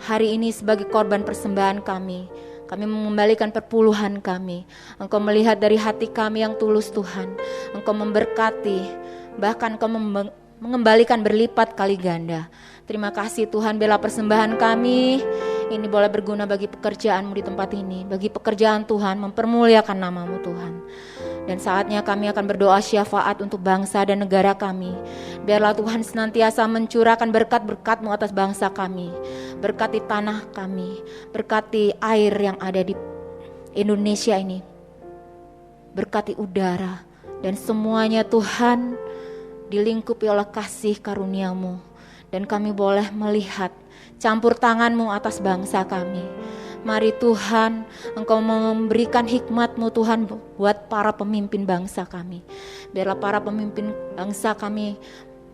hari ini sebagai korban persembahan kami. Kami mengembalikan perpuluhan kami. Engkau melihat dari hati kami yang tulus Tuhan. Engkau memberkati, bahkan Engkau mengembalikan berlipat kali ganda. Terima kasih Tuhan, bela persembahan kami ini boleh berguna bagi pekerjaan-Mu di tempat ini, bagi pekerjaan Tuhan, mempermuliakan nama-Mu Tuhan. Dan saatnya kami akan berdoa syafaat untuk bangsa dan negara kami. Biarlah Tuhan senantiasa mencurahkan berkat-berkat-Mu atas bangsa kami. Berkati tanah kami, berkati air yang ada di Indonesia ini, berkati udara, dan semuanya Tuhan dilingkupi oleh kasih karunia-Mu. Dan kami boleh melihat campur tangan-Mu atas bangsa kami. Mari Tuhan, Engkau memberikan hikmat-Mu Tuhan buat para pemimpin bangsa kami. Biarlah para pemimpin bangsa kami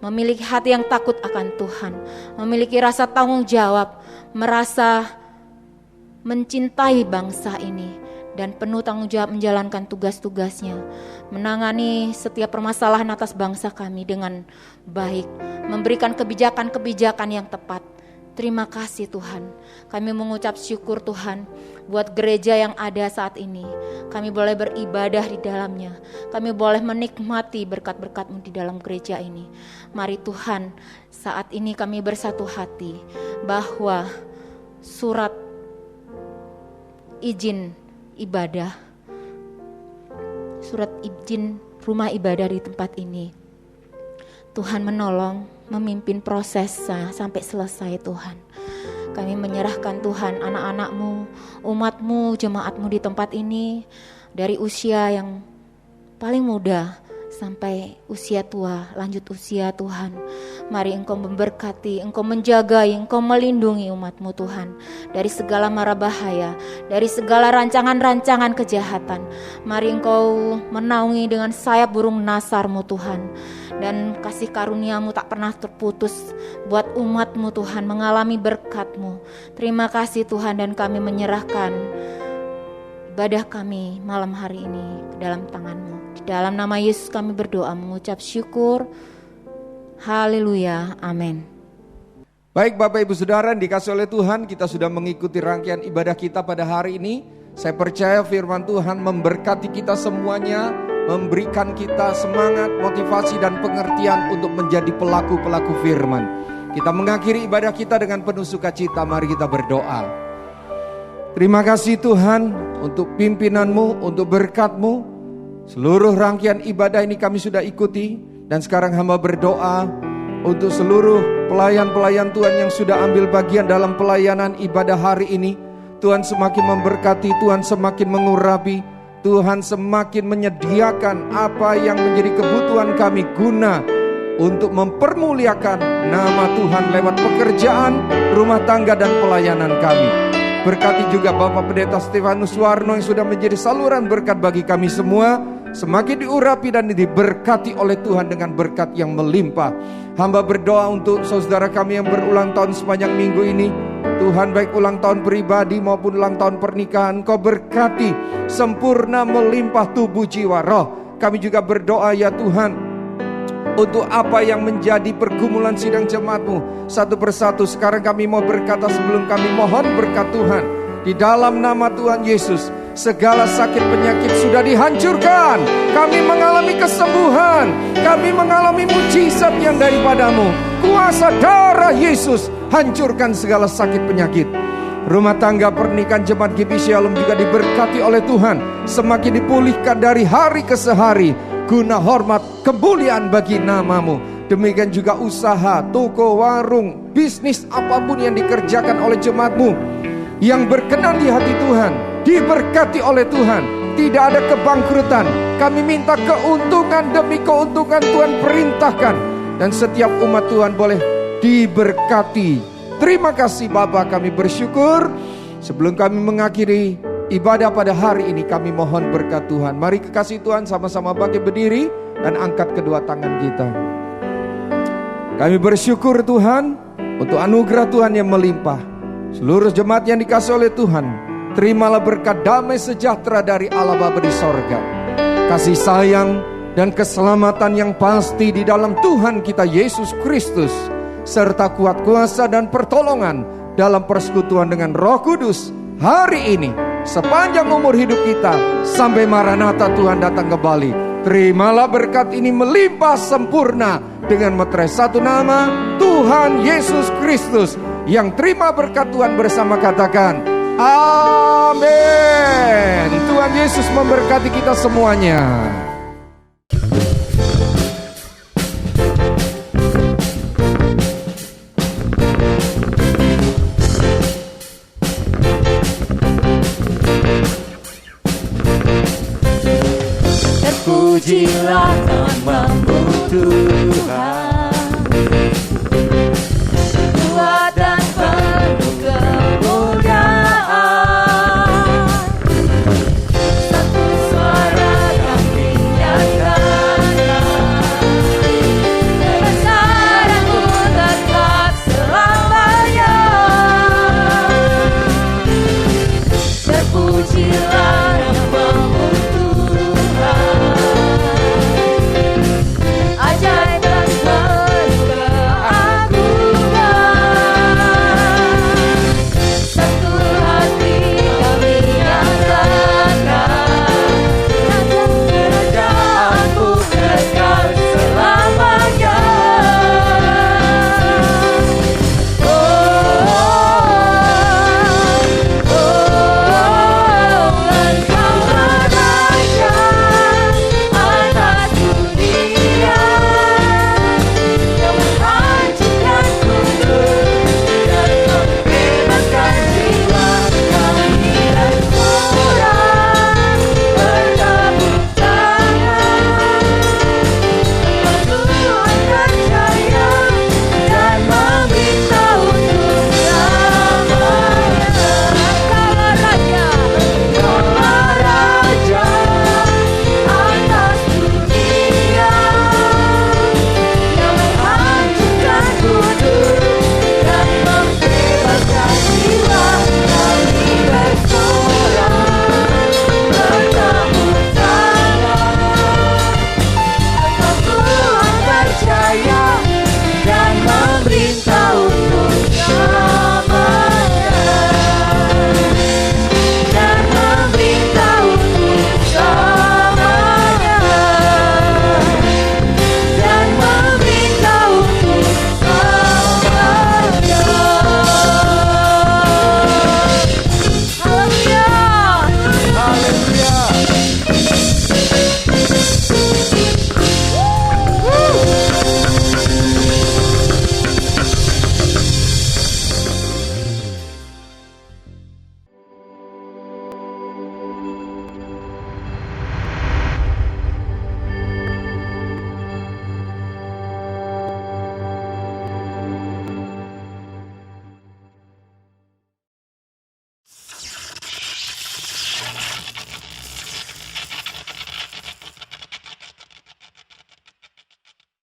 memiliki hati yang takut akan Tuhan, memiliki rasa tanggung jawab, merasa mencintai bangsa ini, dan penuh tanggung jawab menjalankan tugas-tugasnya, menangani setiap permasalahan atas bangsa kami dengan baik, memberikan kebijakan-kebijakan yang tepat. Terima kasih Tuhan. Kami mengucap syukur Tuhan buat gereja yang ada saat ini. Kami boleh beribadah di dalamnya. Kami boleh menikmati berkat-berkat-Mu di dalam gereja ini. Mari Tuhan, saat ini kami bersatu hati bahwa surat izin ibadah, surat izin rumah ibadah di tempat ini, Tuhan menolong, memimpin prosesnya sampai selesai Tuhan. Kami menyerahkan Tuhan anak-anak-Mu, umat-Mu, jemaat-Mu di tempat ini, dari usia yang paling muda sampai usia tua, lanjut usia Tuhan. Mari Engkau memberkati, Engkau menjagai, Engkau melindungi umat-Mu Tuhan dari segala mara bahaya, dari segala rancangan-rancangan kejahatan. Mari Engkau menaungi dengan sayap burung nasar-Mu Tuhan. Dan kasih karunia-Mu tak pernah terputus buat umat-Mu Tuhan mengalami berkat-Mu. Terima kasih Tuhan, dan kami menyerahkan ibadah kami malam hari ini ke dalam tangan-Mu. Di dalam nama Yesus kami berdoa mengucap syukur. Haleluya, amin. Baik Bapak Ibu Saudara yang dikasih oleh Tuhan, kita sudah mengikuti rangkaian ibadah kita pada hari ini. Saya percaya firman Tuhan memberkati kita semuanya, memberikan kita semangat, motivasi dan pengertian untuk menjadi pelaku-pelaku firman. Kita mengakhiri ibadah kita dengan penuh sukacita. Mari kita berdoa. Terima kasih Tuhan untuk pimpinan-Mu, untuk berkat-Mu. Seluruh rangkaian ibadah ini kami sudah ikuti. Dan sekarang hamba berdoa untuk seluruh pelayan-pelayan Tuhan yang sudah ambil bagian dalam pelayanan ibadah hari ini. Tuhan semakin memberkati, Tuhan semakin mengurapi, Tuhan semakin menyediakan apa yang menjadi kebutuhan kami guna untuk mempermuliakan nama Tuhan lewat pekerjaan, rumah tangga dan pelayanan kami. Berkati juga Bapak Pendeta Stefanus Warno yang sudah menjadi saluran berkat bagi kami semua. Semakin diurapi dan diberkati oleh Tuhan dengan berkat yang melimpah. Hamba berdoa untuk saudara kami yang berulang tahun sepanjang minggu ini. Tuhan, baik ulang tahun pribadi maupun ulang tahun pernikahan, Kau berkati sempurna melimpah tubuh jiwa roh. Kami juga berdoa ya Tuhan, untuk apa yang menjadi pergumulan sidang jemaat-Mu satu persatu. Sekarang kami mau berkata sebelum kami mohon berkat Tuhan. Di dalam nama Tuhan Yesus, segala sakit penyakit sudah dihancurkan. Kami mengalami kesembuhan. Kami mengalami mujizat yang daripada-Mu. Kuasa darah Yesus hancurkan segala sakit penyakit. Rumah tangga pernikahan jemaat GBI Shalom juga diberkati oleh Tuhan. Semakin dipulihkan dari hari ke hari, guna hormat kemuliaan bagi nama-Mu. Demikian juga usaha, toko, warung, bisnis apapun yang dikerjakan oleh jemaat-Mu yang berkenan di hati Tuhan, diberkati oleh Tuhan. Tidak ada kebangkrutan. Kami minta keuntungan demi keuntungan Tuhan perintahkan. Dan setiap umat Tuhan boleh diberkati. Terima kasih Bapa, kami bersyukur. Sebelum kami mengakhiri ibadah pada hari ini, kami mohon berkat Tuhan. Mari kekasih Tuhan sama-sama bangkit berdiri dan angkat kedua tangan kita. Kami bersyukur Tuhan untuk anugerah Tuhan yang melimpah. Seluruh jemaat yang dikasih oleh Tuhan, terimalah berkat damai sejahtera dari Allah Bapa di sorga. Kasih sayang dan keselamatan yang pasti di dalam Tuhan kita Yesus Kristus, serta kuat kuasa dan pertolongan dalam persekutuan dengan Roh Kudus hari ini sepanjang umur hidup kita sampai Maranatha Tuhan datang kembali. Terimalah berkat ini melimpah sempurna dengan meterai satu nama Tuhan Yesus Kristus. Yang terima berkat Tuhan bersama katakan amin. Tuhan Yesus memberkati kita semuanya. Terpujilah namamu Tuhan.